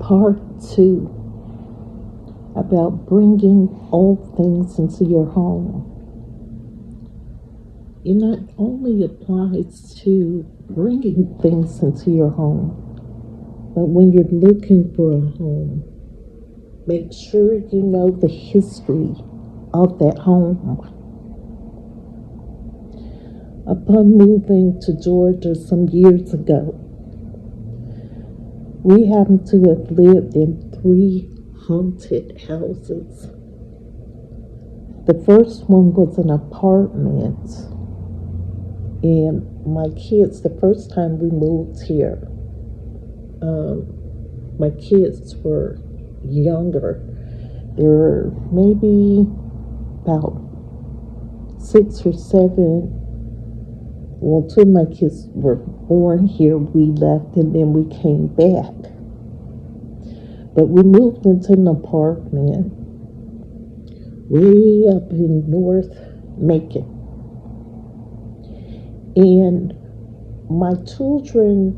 Part 2 about bringing old things into your home. It not only applies to bringing things into your home, but when you're looking for a home, make sure you know the history of that home. Upon moving to Georgia some years ago, we happened to have lived in 3 haunted houses. The first one was an apartment, and my kids, the first time we moved here, my kids were younger. They were maybe about 6 or 7. Well, 2 of my kids were born here. We left and then we came back. But we moved into an apartment way up in North Macon. And my children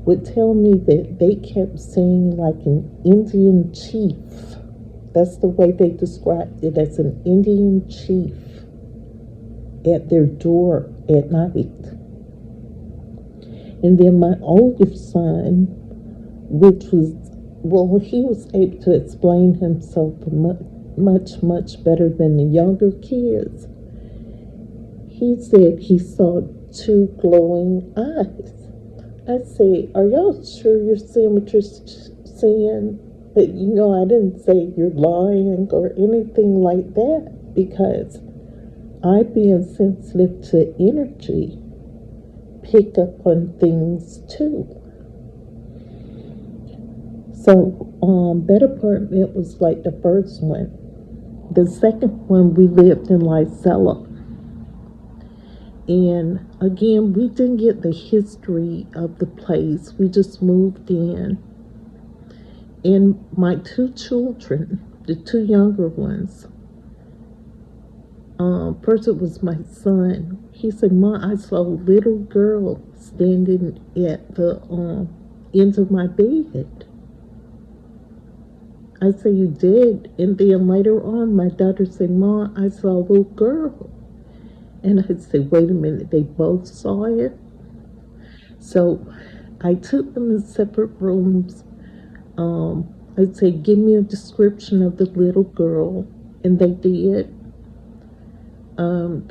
would tell me that they kept saying like an Indian chief. That's the way they described it, as an Indian chief at their door at night. And then my oldest son, which was, well, he was able to explain himself much better than the younger kids. He said he saw 2 glowing eyes. I say, are y'all sure you're seeing what you're seeing? But I didn't say you're lying or anything like that, because I, being sensitive to energy, pick up on things too. So that apartment was like the first one. The second one, we lived in Lysella. And again, we didn't get the history of the place. We just moved in. And my 2 children, the 2 younger ones, first it was my son. He said, "Ma, I saw a little girl standing at the end of my bed." I said, "You did?" And then later on, my daughter said, "Ma, I saw a little girl." And I said, "Wait a minute, they both saw it?" So I took them in separate rooms. I'd say, "Give me a description of the little girl." And they did.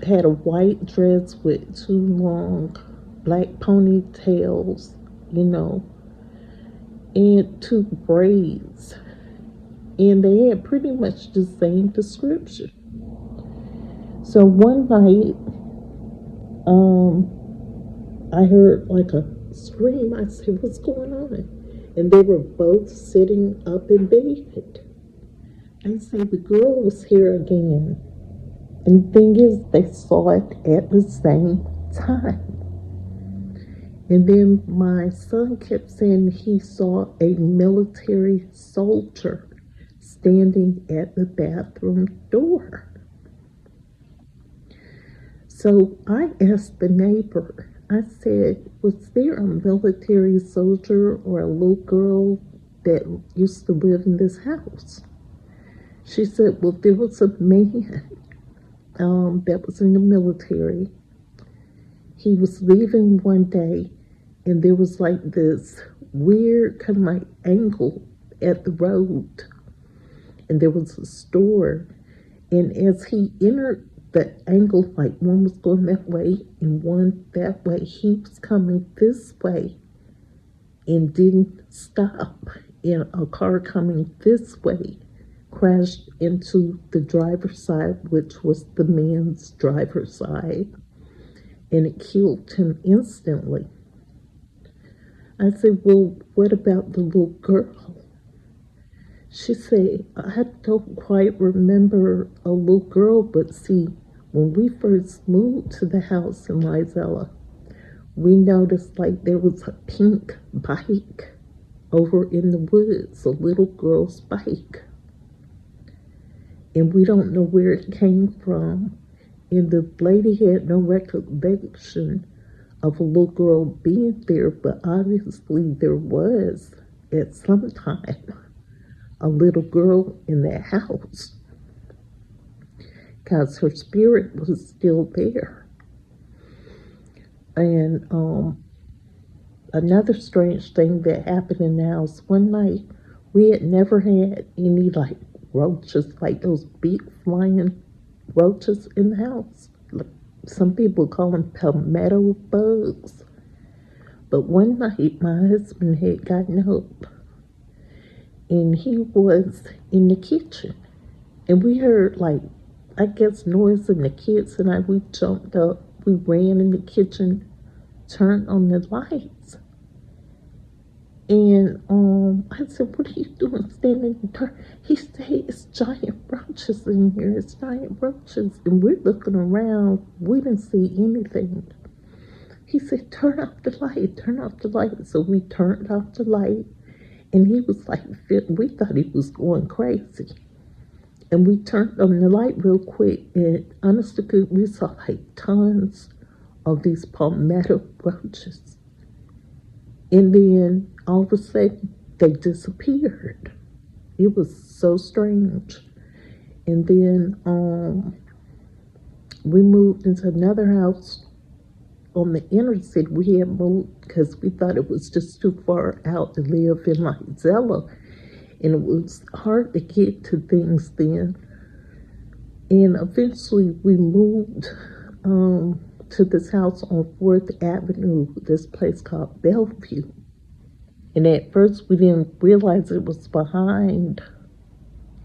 Had a white dress with 2 long black ponytails, and 2 braids. And they had pretty much the same description. So one night, I heard like a scream. I said, "What's going on?" And they were both sitting up in bed. I said, "The girl was here again." And the thing is, they saw it at the same time. And then my son kept saying he saw a military soldier standing at the bathroom door. So I asked the neighbor, I said, "Was there a military soldier or a little girl that used to live in this house?" She said, "Well, there was a man that was in the military. He was leaving one day, and there was like this weird kind of like angle at the road, and there was a store, and as he entered the angle, like one was going that way and one that way, he was coming this way and didn't stop, and a car coming this way crashed into the driver's side, which was the man's driver's side, and it killed him instantly." I said, "Well, what about the little girl?" She said, "I don't quite remember a little girl, but see, when we first moved to the house in Lysella, we noticed like there was a pink bike over in the woods, a little girl's bike. And we don't know where it came from. And the lady had no recollection of a little girl being there, but obviously there was." at some time a little girl in that house because her spirit was still there. And another strange thing that happened in the house one night, we had never had any like roaches, like those big flying roaches in the house. Like, some people call them palmetto bugs. But one night my husband had gotten up and he was in the kitchen. And we heard like, I guess, noise, and the kids and I, we jumped up, we ran in the kitchen, turned on the lights. And I said, "What are you doing standing in the dark?" He said, "It's giant roaches in here. It's giant roaches." And we're looking around. We didn't see anything. He said, "Turn off the light. Turn off the light." So we turned off the light. And he was like, we thought he was going crazy. And we turned on the light real quick. And honest to God, we saw like tons of these palmetto roaches. And then all of a sudden, they disappeared. It was so strange. And then we moved into another house on the inner city. We had moved because we thought it was just too far out to live in like Zella. And it was hard to get to things then. And eventually we moved to this house on 4th Avenue, this place called Bellevue. And at first we didn't realize it was behind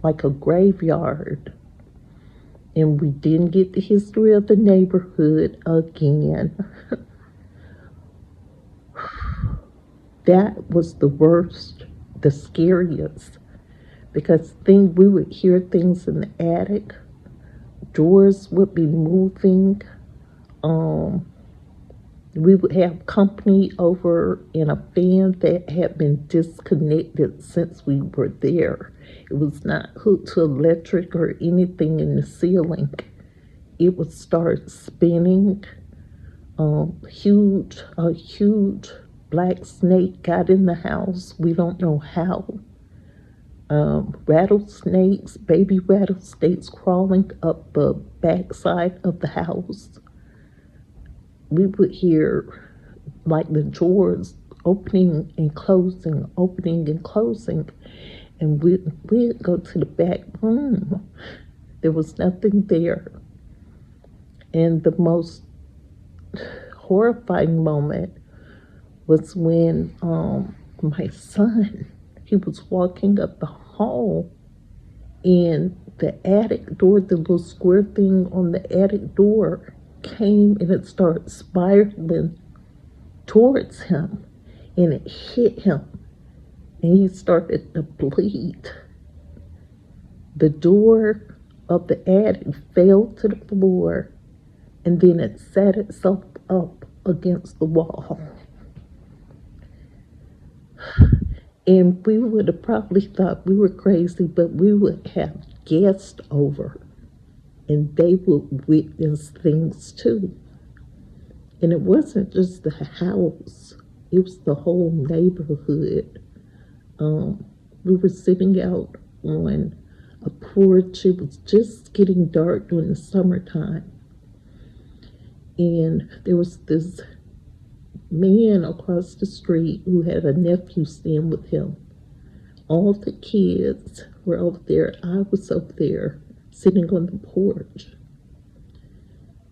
like a graveyard. And we didn't get the history of the neighborhood again. That was the worst, the scariest. Because we would hear things in the attic. Doors would be moving. We would have company over in a fan that had been disconnected since we were there. It was not hooked to electric or anything in the ceiling. It would start spinning. A huge black snake got in the house. We don't know how. Rattlesnakes, baby rattlesnakes crawling up the backside of the house. We would hear like the drawers opening and closing, and we'd go to the back room. There was nothing there. And the most horrifying moment was when my son, he was walking up the hall, and the attic door, the little square thing on the attic door, came and it started spiraling towards him, and it hit him, and he started to bleed. The door of the attic fell to the floor, and then it set itself up against the wall. And we would have probably thought we were crazy, but we would have guests over, and they would witness things too. And it wasn't just the house, it was the whole neighborhood. We were sitting out on a porch. It was just getting dark during the summertime. And there was this man across the street who had a nephew staying with him. All the kids were over there. I was up there sitting on the porch.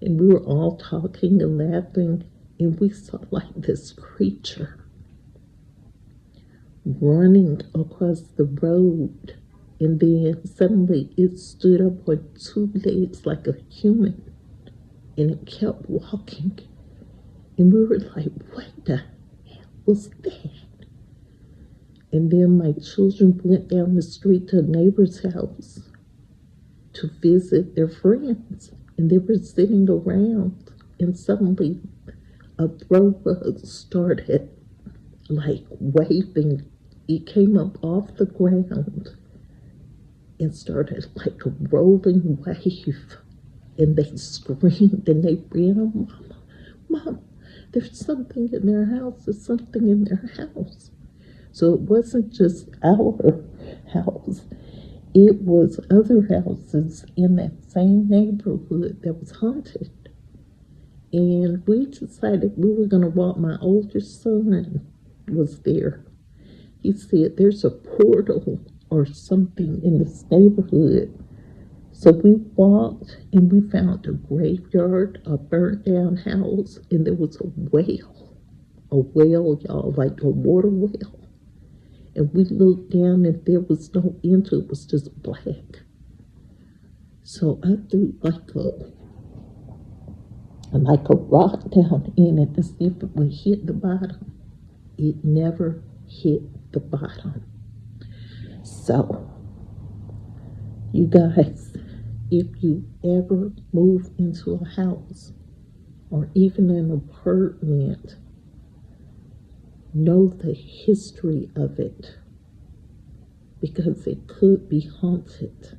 And we were all talking and laughing, and we saw like this creature running across the road. And then suddenly it stood up on 2 legs like a human, and it kept walking. And we were like, what the hell was that? And then my children went down the street to a neighbor's house to visit their friends. And they were sitting around, and suddenly a throw bug started like waving. It came up off the ground and started like a rolling wave. And they screamed and they ran, Mama, there's something in their house. There's something in their house. So it wasn't just our house, it was other houses in that same neighborhood that was haunted. And we decided we were going to walk. My oldest son was there. He said, there's a portal or something in this neighborhood. So we walked and we found a graveyard, a burnt down house, and there was a well, y'all, like a water well. And we looked down and there was no end to it, was just black. So I threw like a rock down in it to see if it would hit the bottom. It never hit the bottom. So, you guys, if you ever move into a house or even an apartment, know the history of it because it could be haunted.